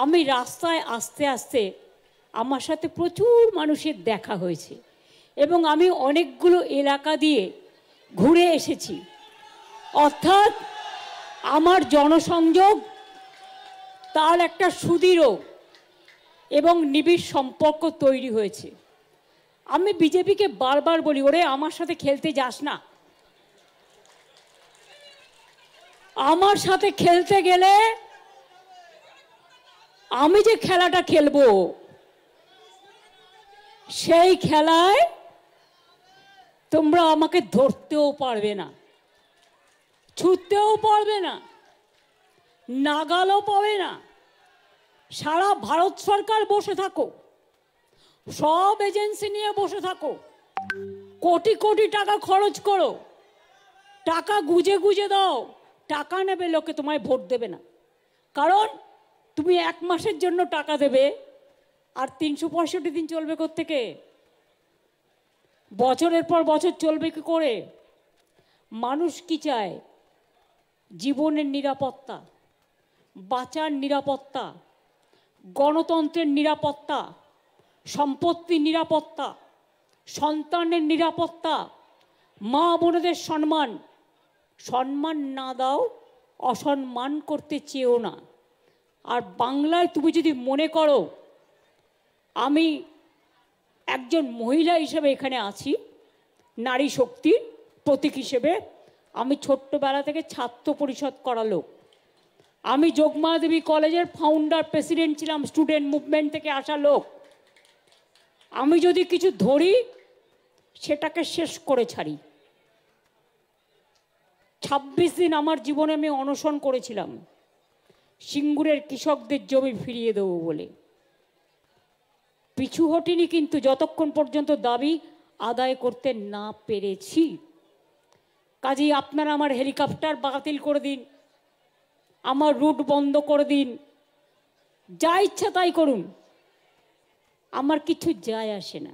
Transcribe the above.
আমি রাস্তায় আস্তে আস্তে আমার সাথে প্রচুর মানুষের দেখা হয়েছে এবং আমি অনেকগুলো এলাকা দিয়ে ঘুরে এসেছি। অর্থাৎ আমার জনসংযোগ তার একটা সুদৃঢ় এবং নিবিড় সম্পর্ক তৈরি হয়েছে। আমি বিজেপিকে বারবার বলি, ওরে আমার সাথে খেলতে যাস না। আমার সাথে খেলতে গেলে আমি যে খেলাটা খেলবো সেই খেলায় তোমরা আমাকে ধরতেও পারবে না, ছুটতেও পারবে না, নাগালও পাবে না। সারা ভারত সরকার বসে থাকো, সব এজেন্সি নিয়ে বসে থাকো, কোটি কোটি টাকা খরচ করো, টাকা গুজে গুজে দাও, টাকা নেবে লোকে, তোমায় ভোট দেবে না। কারণ তুমি 1 মাসের জন্য টাকা দেবে আর 365 দিন চলবে কোত্থেকে? বছরের পর বছর চলবে কি করে? মানুষ কি চায়? জীবনের নিরাপত্তা, বাঁচার নিরাপত্তা, গণতন্ত্রের নিরাপত্তা, সম্পত্তির নিরাপত্তা, সন্তানের নিরাপত্তা, মা বোনেদের সম্মান। সম্মান না দাও, অসম্মান করতে চেয়েও না। আর বাংলায় তুমি যদি মনে করো আমি একজন মহিলা হিসেবে এখানে আছি, নারী শক্তির প্রতীক হিসেবে, আমি ছোট্টবেলা থেকে ছাত্র পরিষদ করা লোক, আমি যোগমায়া দেবী কলেজের ফাউন্ডার প্রেসিডেন্ট ছিলাম, স্টুডেন্ট মুভমেন্ট থেকে আসা লোক। আমি যদি কিছু ধরি সেটাকে শেষ করে ছাড়ি। 26 দিন আমার জীবনে আমি অনশন করেছিলাম সিঙ্গুরের কৃষকদের জমি ফিরিয়ে দেবো বলে। পিছু হটিনি কিন্তু যতক্ষণ পর্যন্ত দাবি আদায় করতে না পেরেছি। কাজেই আপনারা আমার হেলিকপ্টার বাতিল করে দিন, আমার রুট বন্ধ করে দিন, যা ইচ্ছা তাই করুন, আমার কিছু যায় আসে না।